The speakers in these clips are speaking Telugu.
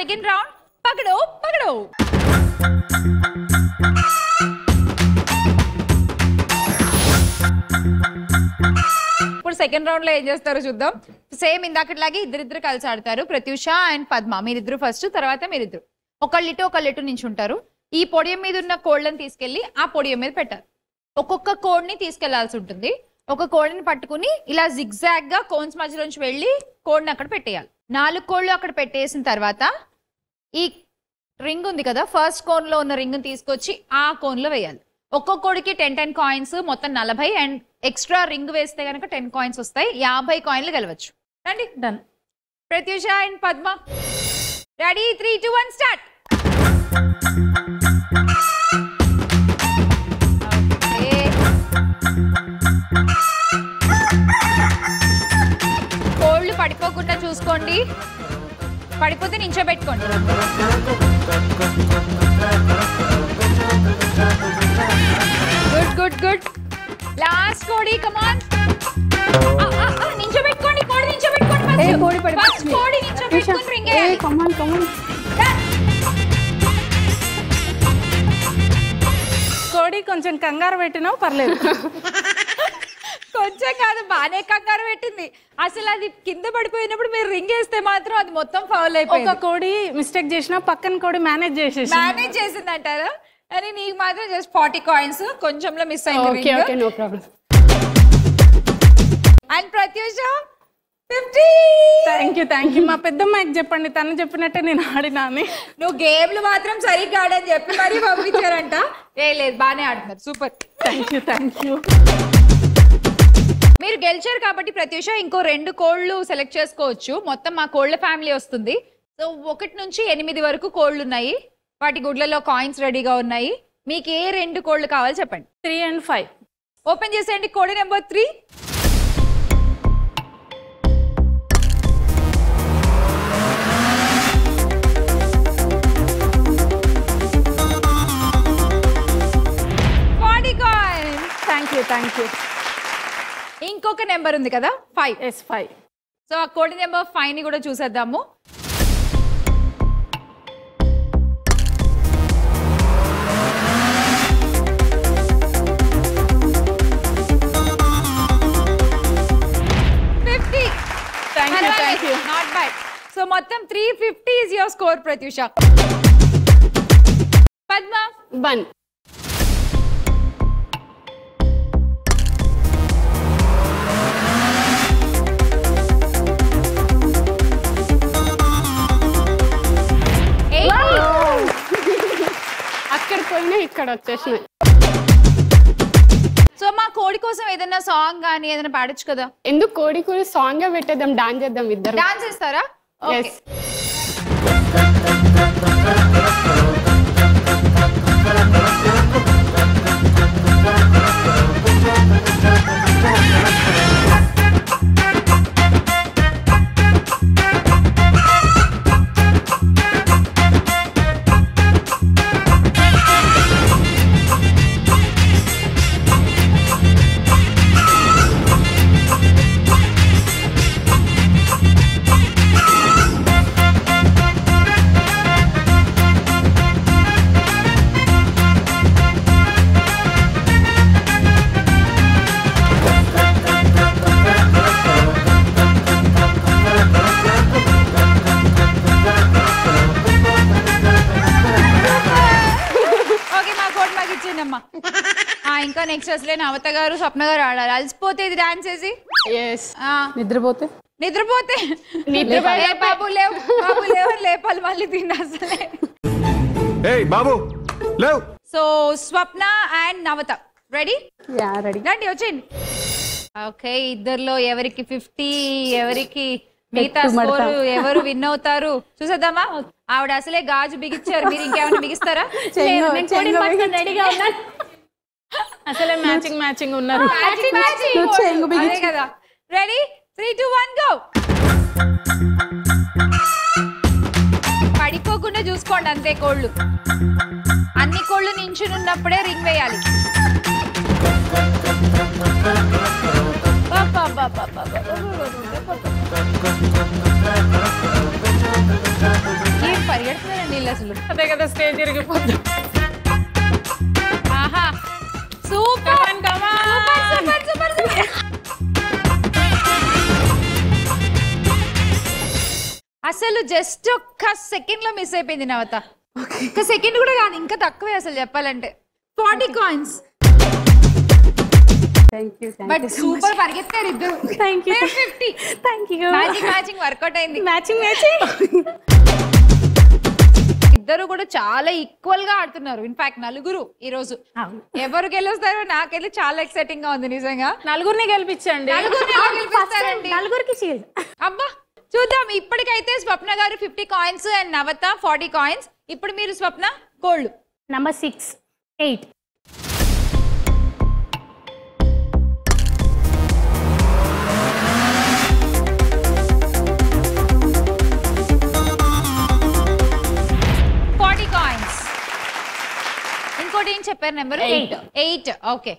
Second round, పకడో పకడో. ఇప్పుడు సెకండ్ రౌండ్ లో ఏం చేస్తారో చూద్దాం. సేమ్ ఇందాకట్లాగే ఇద్దరిద్దరు కలిసి ఆడతారు. ప్రత్యూష అండ్ పద్మ మీరిద్దరు ఫస్ట్, తర్వాత మీరిద్దరు ఒకళ్ళిటు నించుంటారు. ఈ పొడియం మీద ఉన్న కోళ్ళని తీసుకెళ్లి ఆ పొడియం మీద పెట్టారు. ఒక్కొక్క కోడ్ని తీసుకెళ్లాల్సి ఉంటుంది. ఒక కోడిని పట్టుకుని ఇలా జిగ్జాగ్ గా కోన్స్ మధ్యలోంచి వెళ్ళి కోడిని అక్కడ పెట్టేయాలి. 4 కోళ్ళు అక్కడ పెట్టేసిన తర్వాత ఈ రింగ్ ఉంది కదా, ఫస్ట్ కోన్ లో ఉన్న రింగ్ తీసుకొచ్చి ఆ కోన్ లో వేయాలి. ఒక్కొక్క కోడికి 10 కాయిన్స్, మొత్తం 40, అండ్ ఎక్స్ట్రా రింగ్ వేస్తే కనుక 10 కాయిన్స్ వస్తాయి. 50 కాయిన్లు గెలవచ్చు. రండి. Done. Pratyusha and Padma ready? 3, 2, 1 start. కోళ్ళు పడిపోకుండా చూసుకోండి, పడిపోతే నించోబెట్టుకోండి. Good good good. లాస్ట్ కోడి, కమాన్. నించోబెట్టుకోండి, కోడి నించోబెట్టుకోండి. కోడి నించోబెట్టుకొని రింగ్ వేయాలి. కమాన్ కమాన్. కోడి కొంచెం కంగారు పెట్టినా పర్లేదు. కొంచెం కాదు, బానే కంగారు పెట్టింది. అసలు అది కింద పడిపోయినప్పుడు మీరు రింగ్ వేస్తే మాత్రం అది మొత్తం ఫౌల్ అయిపోయింది. ఒక కోడి మిస్టేక్ చేసినా పక్కన కోడి మేనేజ్ చేసింది అంటారా? అని నీకు మాత్రం జస్ట్ 40 కాయిన్స్ కొంచెంలో మిస్ అయింది. No problem. And Pratyusha 50. Thank you. మా పెద్దమ్మాయికి చెప్పండి, తను చెప్పినట్టే నేను ఆడినా అని. నువ్వు గేమ్లు మాత్రం సరిగ్గా ఆడని చెప్పి మరీ పంపించారంట. లేదు, బానే ఆడుతున్నారు. సూపర్. Thank you. మీరు గెలిచారు కాబట్టి ప్రత్యూష ఇంకో 2 కోళ్ళు సెలెక్ట్ చేసుకోవచ్చు. మొత్తం మా కోళ్ళ ఫ్యామిలీ వస్తుంది. సో 1 నుంచి 8 వరకు కోళ్ళు ఉన్నాయి. వాటి గుడ్లలో కాయిన్స్ రెడీగా ఉన్నాయి. మీకు ఏ 2 కోళ్ళు కావాలి చెప్పండి. 3 and 5. ఓపెన్ చేసేయండి. కోడి నెంబర్ 3. Thank you. ఇంకొక నెంబర్ ఉంది కదా, 5. Yes, 5. సో ఆ కోడి నెంబర్ 5 ని కూడా చూసేద్దాము. Thank you. Not bad. So మొత్తం 350 is your score, Pratyusha. Padma 1. అక్కడ పోయినా ఇక్కడ వచ్చేసినాయి. సో మా కోడి కోసం ఏదైనా సాంగ్ కానీ ఏదైనా పాడొచ్చు కదా. ఎందుకు కోడి కూర సాంగ్ గా పెట్టేద్దాం, డాన్స్ చేద్దాం ఇద్దరు. డాన్స్ చేస్తారా? Yes. ఇంకా నెక్స్ట్ అసలే నవత గారు, స్వప్న గారు ఆడాలి. అలసిపోతే ఇది డాన్స్ చేసి నిద్రపోతే బాబు లేవు లేపాలి మళ్ళీ తిన్నా అసలే. So Swapna and Navata ready? రండి వచ్చేయండి. ఓకే, ఇద్దరులో ఎవరికి 50, ఎవరికి మిగతా స్కోర్, ఎవరు విన్ అవుతారు చూసేద్దామా. ఆవిడ అసలే గాజు బిగించారు, మీరు ఇంకేమైనా బిగిస్తారా? అసలే మ్యాచింగ్ ఉన్నారు కదా. రెడీ? 3, 2, 1 గో. పడిపోకుండా చూసుకోండి అంతే. కోళ్ళు అన్ని కోళ్ళు నించున్నప్పుడే రింగ్ వేయాలి. పరిగెడుతున్నారండి వీళ్ళు అసలు. అదే కదా స్టేజ్ తిరిగిపోతుంది. ఆహా సూపర్ సూపర్ సూపర్ సూపర్. అసలు జస్ట్ ఒక్క సెకండ్ లో మిస్ అయిపోయింది నవత. ఒక్క సెకండ్ కూడా కాదు, ఇంకా తక్కువే అసలు చెప్పాలంటే. 40 కాయిన్స్. బట్ సూపర్ పరిగెత్తారు ఇద్దరు. 50. మ్యాచింగ్ వర్కౌట్ అయింది. ఇద్దరు కూడా చాలా ఈక్వల్ గా ఆడుతున్నారు. ఇన్ఫాక్ట్ నలుగురు ఈ రోజు. ఎవరు గెలుస్తారో నాకైతే చాలా ఎక్సైటింగ్ గా ఉంది నిజంగా. నలుగురిని గెలిపించండి. నలుగురికి షీల్డ్. అబ్బా చూద్దాం. ఇప్పటికైతే స్వప్న గారు 50 కాయిన్స్ అండ్ నవత 40 కాయిన్స్. ఇప్పుడు మీరు స్వప్న కోళ్ళు. నంబర్ 6, 8. ఇంకోటి ఏం చెప్పారు నెంబర్? 8. ఓకే.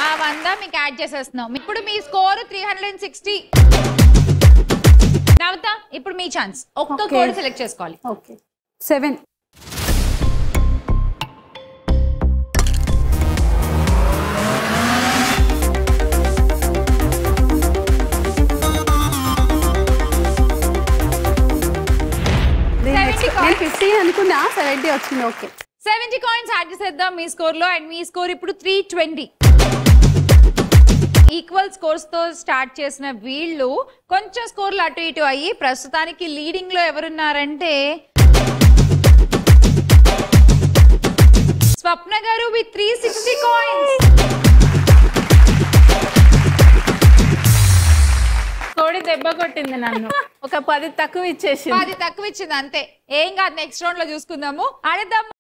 ఆ 100 మీకు యాడ్ చేసేస్తున్నాం. ఇప్పుడు మీ స్కోర్ 360. నవత ఇప్పుడు మీ ఛాన్స్. ఒక్క కోడ్ సెలెక్ట్ చేసుకోవాలి. ఓకే 7. నేను 50 అనుకున్నా, 70 వచ్చింది. ఓకే 70 కాయిన్స్ యాడ్ చేసేద్దాం మీ స్కోర్ లో. అండ్ మీ స్కోర్ ఇప్పుడు 320. ఈక్వల్ స్కోర్స్ తో స్టార్ట్ చేసిన వీళ్ళు కొంచెం స్కోర్లు అటు ఇటు అయ్యి ప్రస్తుతానికి లీడింగ్ లో ఎవరున్నారంటే స్వప్న గారు విత్ 360 కాయిన్స్. కోడి దెబ్బ కొట్టింది నన్ను. ఒక 10 తక్కువ ఇచ్చేసి. 10 తక్కువ ఇచ్చింది అంతే. ఏం కాదు, నెక్స్ట్ రౌండ్ లో చూసుకుందాము. ఆడేద్దాం.